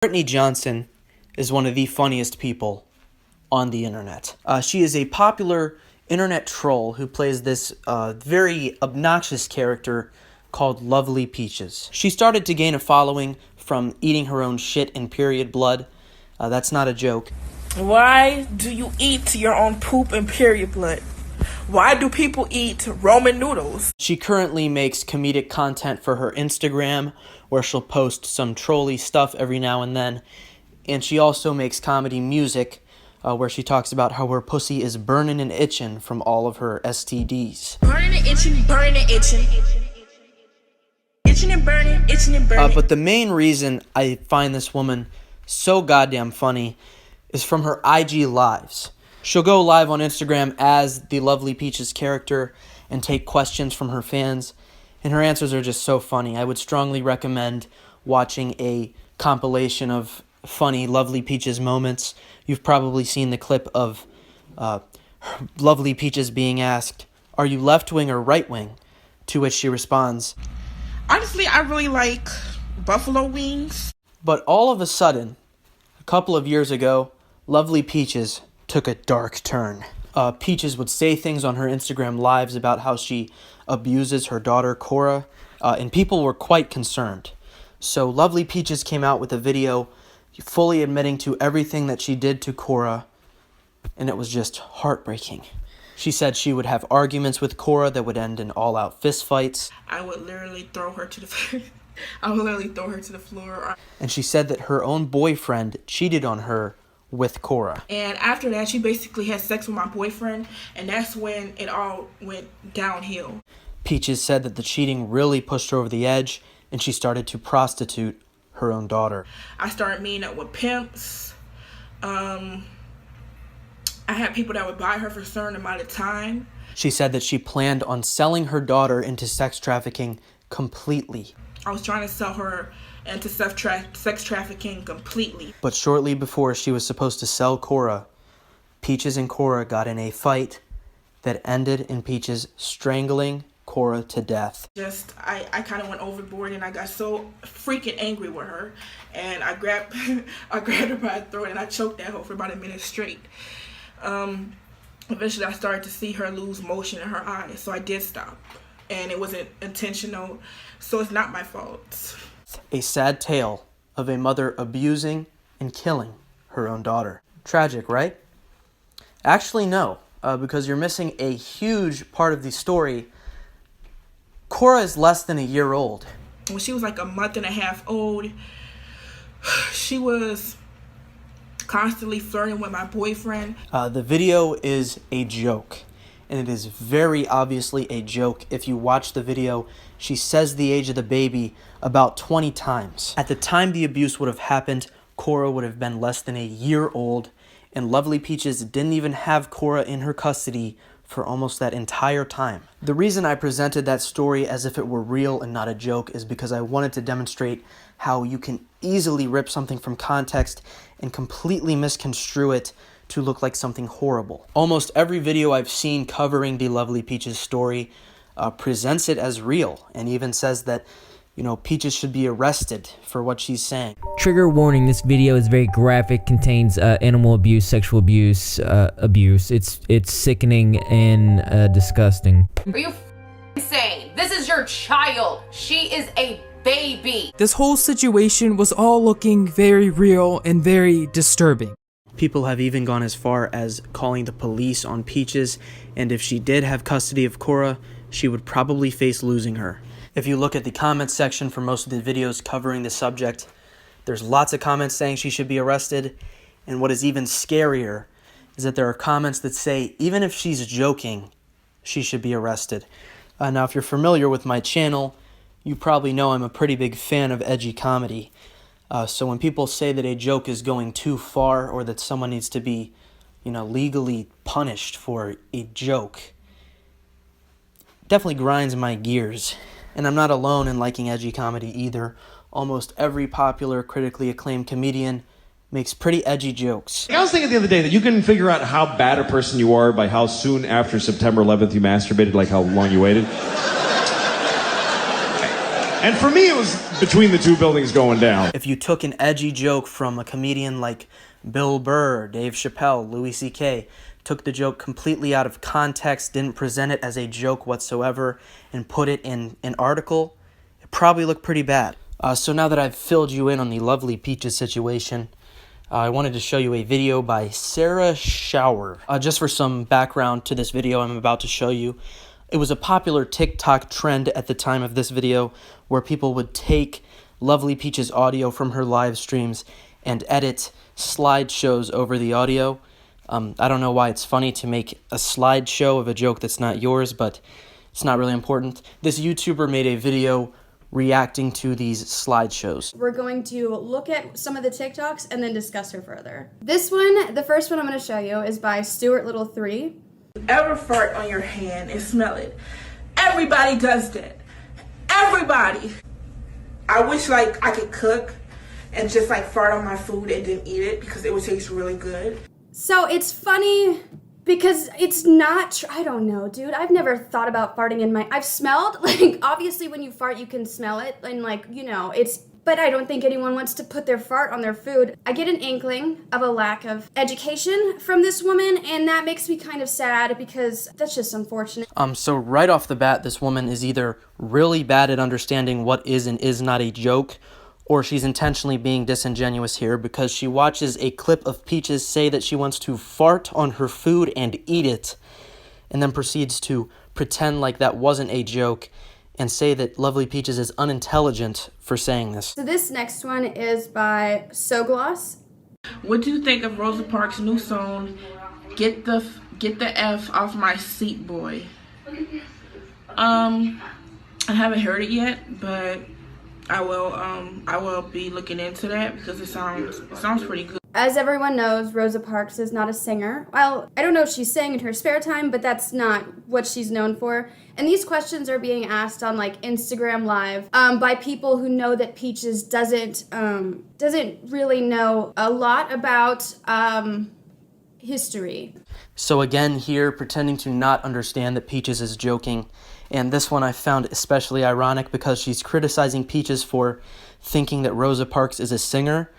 Brittany Johnson is one of the funniest people on the internet. She is a popular internet troll who plays this very obnoxious character called Lovely Peaches. She started to gain a following from eating her own shit in period blood. That's not a joke. Why do you eat your own poop and period blood? Why do people eat Roman noodles? She currently makes comedic content for her Instagram, where she'll post some trolly stuff every now and then. And she also makes comedy music, where she talks about how her pussy is burning and itching from all of her STDs. Burning and itching, burning and itching. Itching and burning, itching and burning. But the main reason I find this woman so goddamn funny is from her IG lives. She'll go live on Instagram as the Lovely Peaches character and take questions from her fans, and her answers are just so funny. I would strongly recommend watching a compilation of funny Lovely Peaches moments. You've probably seen the clip of Lovely Peaches being asked, "Are you left-wing or right-wing?" To which she responds, Honestly, I really like buffalo wings. But all of a sudden, a couple of years ago, Lovely Peaches took a dark turn. Peaches would say things on her Instagram lives about how she abuses her daughter Cora, and people were quite concerned. So Lovely Peaches came out with a video fully admitting to everything that she did to Cora, and it was just heartbreaking. She said she would have arguments with Cora that would end in all-out fistfights. I would literally throw her to the floor. And she said that her own boyfriend cheated on her with Cora. And after that, she basically had sex with my boyfriend, and that's when it all went downhill. Peaches said that the cheating really pushed her over the edge, and she started to prostitute her own daughter. I started meeting up with pimps. I had people that would buy her for a certain amount of time. She said that she planned on selling her daughter into sex trafficking completely. I was trying to sell her into sex trafficking completely. But shortly before she was supposed to sell Cora, Peaches and Cora got in a fight that ended in Peaches strangling Cora to death. I kind of went overboard, and I got so freaking angry with her, and I grabbed her by the throat and I choked that hoe for about a minute straight. Eventually I started to see her lose motion in her eyes, so I did stop, and it wasn't intentional, so it's not my fault. A sad tale of a mother abusing and killing her own daughter. Tragic, right? Actually, no, because you're missing a huge part of the story. Cora is less than a year old. When she was like a month and a half old, she was constantly flirting with my boyfriend. The video is a joke, and it is very obviously a joke. If you watch the video, she says the age of the baby about 20 times. At the time the abuse would have happened, Cora would have been less than a year old, and Lovely Peaches didn't even have Cora in her custody for almost that entire time. The reason I presented that story as if it were real and not a joke is because I wanted to demonstrate how you can easily rip something from context and completely misconstrue it to look like something horrible. Almost every video I've seen covering the Lovely Peaches story presents it as real and even says that, you know, Peaches should be arrested for what she's saying. Trigger warning, this video is very graphic, contains animal abuse, sexual abuse, It's sickening and disgusting. Are you insane? This is your child. She is a baby. This whole situation was all looking very real and very disturbing. People have even gone as far as calling the police on Peaches, and if she did have custody of Cora, she would probably face losing her. If you look at the comments section for most of the videos covering the subject, there's lots of comments saying she should be arrested, and what is even scarier is that there are comments that say even if she's joking, she should be arrested. Now, if you're familiar with my channel, you probably know I'm a pretty big fan of edgy comedy. So when people say that a joke is going too far or that someone needs to be, legally punished for a joke, definitely grinds my gears. And I'm not alone in liking edgy comedy either. Almost every popular, critically acclaimed comedian makes pretty edgy jokes. I was thinking the other day that you can figure out how bad a person you are by how soon after September 11th you masturbated, like how long you waited. And for me, it was between the two buildings going down. If you took an edgy joke from a comedian like Bill Burr, Dave Chappelle, Louis C.K., took the joke completely out of context, didn't present it as a joke whatsoever, and put it in an article, it probably looked pretty bad. So now that I've filled you in on the Lovely Peaches situation, I wanted to show you a video by Sarah Shower. Just for some background to this video I'm about to show you, it was a popular TikTok trend at the time of this video where people would take Lovely Peaches audio from her live streams and edit slideshows over the audio. I don't know why it's funny to make a slideshow of a joke that's not yours, but it's not really important. This YouTuber made a video reacting to these slideshows. We're going to look at some of the TikToks and then discuss her further. This one, the first one I'm going to show you is by Stuart Little 3. Ever fart on your hand and smell it? Everybody does that. Everybody. I wish like I could cook and just like fart on my food and then eat it because it would taste really good. So it's funny because it's not, I don't know, dude. I've never thought about farting in I've smelled, like, obviously when you fart, you can smell it. And like, you know, but I don't think anyone wants to put their fart on their food. I get an inkling of a lack of education from this woman, and that makes me kind of sad because that's just unfortunate. So right off the bat, this woman is either really bad at understanding what is and is not a joke, or she's intentionally being disingenuous here because she watches a clip of Peaches say that she wants to fart on her food and eat it, and then proceeds to pretend like that wasn't a joke and say that Lovely Peaches is unintelligent for saying this. So this next one is by SoGloss. What do you think of Rosa Parks' new song, Get the F Off My Seat Boy? I haven't heard it yet, but I will be looking into that because it sounds pretty good. As everyone knows, Rosa Parks is not a singer. Well, I don't know if she's sang in her spare time, but that's not what she's known for. And these questions are being asked on like Instagram Live by people who know that Peaches doesn't really know a lot about history. So again here, pretending to not understand that Peaches is joking. And this one I found especially ironic because she's criticizing Peaches for thinking that Rosa Parks is a singer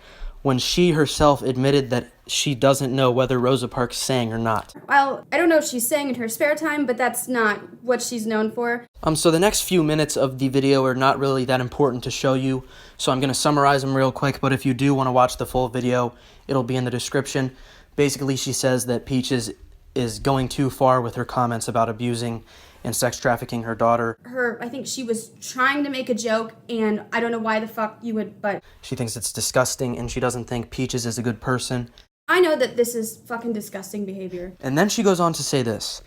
when she herself admitted that she doesn't know whether Rosa Parks sang or not. Well, I don't know if she's sang in her spare time, but that's not what she's known for. So the next few minutes of the video are not really that important to show you, so I'm going to summarize them real quick, but if you do want to watch the full video, it'll be in the description. Basically, she says that Peaches is going too far with her comments about abusing and sex trafficking her daughter. I think she was trying to make a joke, and I don't know why the fuck you would, but... She thinks it's disgusting, and she doesn't think Peaches is a good person. I know that this is fucking disgusting behavior. And then she goes on to say this.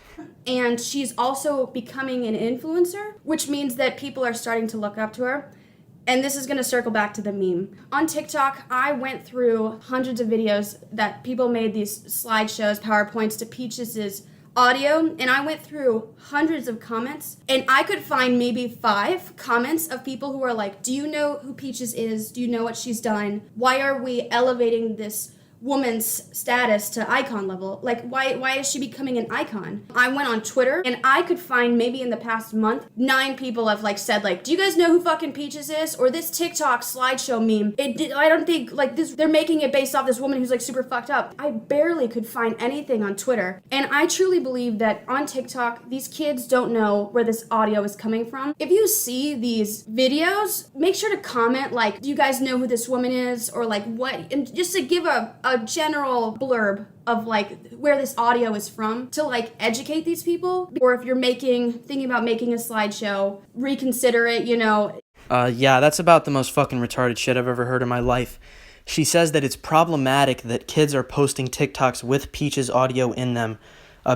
And she's also becoming an influencer, which means that people are starting to look up to her. And this is going to circle back to the meme. On TikTok, I went through hundreds of videos that people made these slideshows, PowerPoints to Peaches' audio, and I went through hundreds of comments, and I could find maybe 5 comments of people who are like, do you know who Peaches is? Do you know what she's done? Why are we elevating this woman's status to icon level? Like, why is she becoming an icon? I went on Twitter, and I could find maybe in the past month 9 people have like said like, do you guys know who fucking Peaches is? Or this TikTok slideshow meme, I don't think like this, they're making it based off this woman who's like super fucked up. I barely could find anything on Twitter, and I truly believe that on TikTok these kids don't know where this audio is coming from. If you see these videos, make sure to comment like, do you guys know who this woman is? Or like what, and just to give a general blurb of like where this audio is from to like educate these people. Or if you're thinking about making a slideshow, reconsider it, you know. Yeah, that's about the most fucking retarded shit I've ever heard in my life. She says that it's problematic that kids are posting TikToks with Peaches audio in them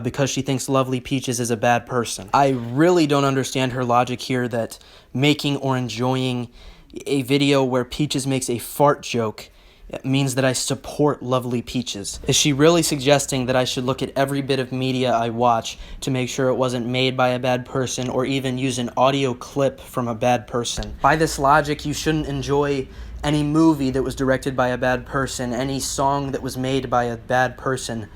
because she thinks Lovely Peaches is a bad person. I really don't understand her logic here that making or enjoying a video where Peaches makes a fart joke means that I support Lovely Peaches. Is she really suggesting that I should look at every bit of media I watch to make sure it wasn't made by a bad person or even use an audio clip from a bad person? By this logic, you shouldn't enjoy any movie that was directed by a bad person, any song that was made by a bad person.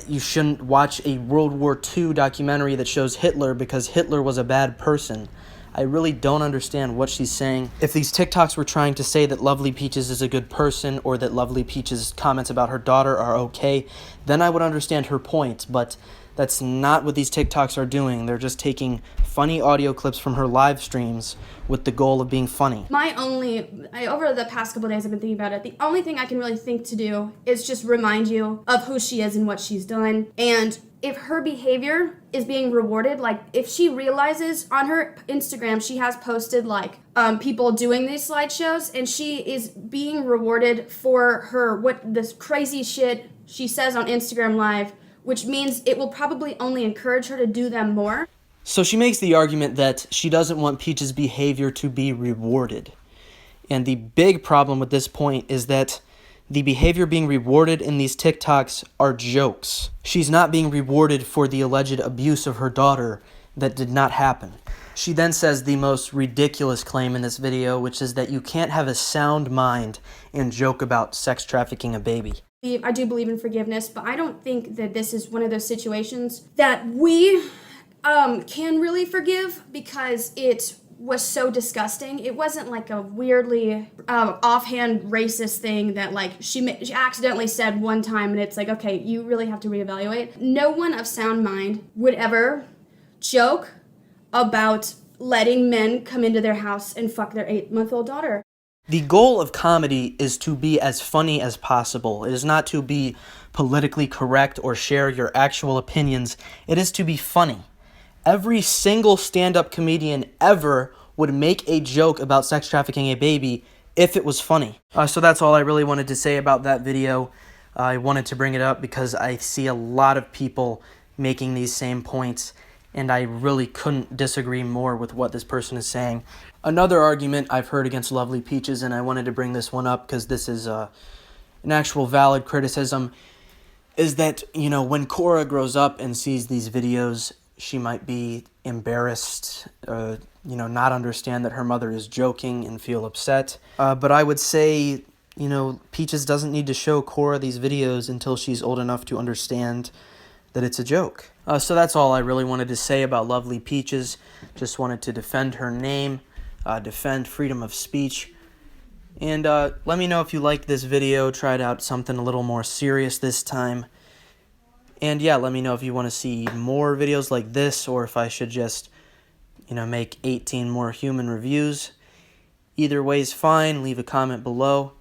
You shouldn't watch a World War II documentary that shows Hitler because Hitler was a bad person. I really don't understand what she's saying. If these TikToks were trying to say that Lovely Peaches is a good person or that Lovely Peaches' comments about her daughter are okay, then I would understand her point, but that's not what these TikToks are doing. They're just taking funny audio clips from her live streams with the goal of being funny. Over the past couple days I've been thinking about it, the only thing I can really think to do is just remind you of who she is and what she's done. And if her behavior is being rewarded, like if she realizes on her Instagram, she has posted like people doing these slideshows, and she is being rewarded for this crazy shit she says on Instagram Live, which means it will probably only encourage her to do them more. So she makes the argument that she doesn't want Peach's behavior to be rewarded. And the big problem with this point is that the behavior being rewarded in these TikToks are jokes. She's not being rewarded for the alleged abuse of her daughter that did not happen. She then says the most ridiculous claim in this video, which is that you can't have a sound mind and joke about sex trafficking a baby. I do believe in forgiveness, but I don't think that this is one of those situations that we can really forgive, because it was so disgusting. It wasn't like a weirdly offhand racist thing that like she accidentally said one time and it's like, okay, you really have to reevaluate. No one of sound mind would ever joke about letting men come into their house and fuck their 8-month-old daughter. The goal of comedy is to be as funny as possible. It is not to be politically correct or share your actual opinions. It is to be funny. Every single stand-up comedian ever would make a joke about sex trafficking a baby if it was funny. So that's all I really wanted to say about that video. I wanted to bring it up because I see a lot of people making these same points, and I really couldn't disagree more with what this person is saying. Another argument I've heard against Lovely Peaches, and I wanted to bring this one up because this is an actual valid criticism, is that, you know, when Cora grows up and sees these videos, she might be embarrassed, not understand that her mother is joking and feel upset. But I would say, you know, Peaches doesn't need to show Cora these videos until she's old enough to understand that it's a joke. So that's all I really wanted to say about Lovely Peaches. Just wanted to defend her name, defend freedom of speech. And let me know if you liked this video, tried out something a little more serious this time. And yeah, let me know if you want to see more videos like this, or if I should just, make 18 more human reviews. Either way is fine. Leave a comment below.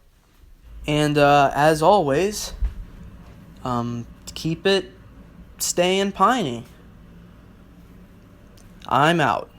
And as always, keep it staying piney. I'm out.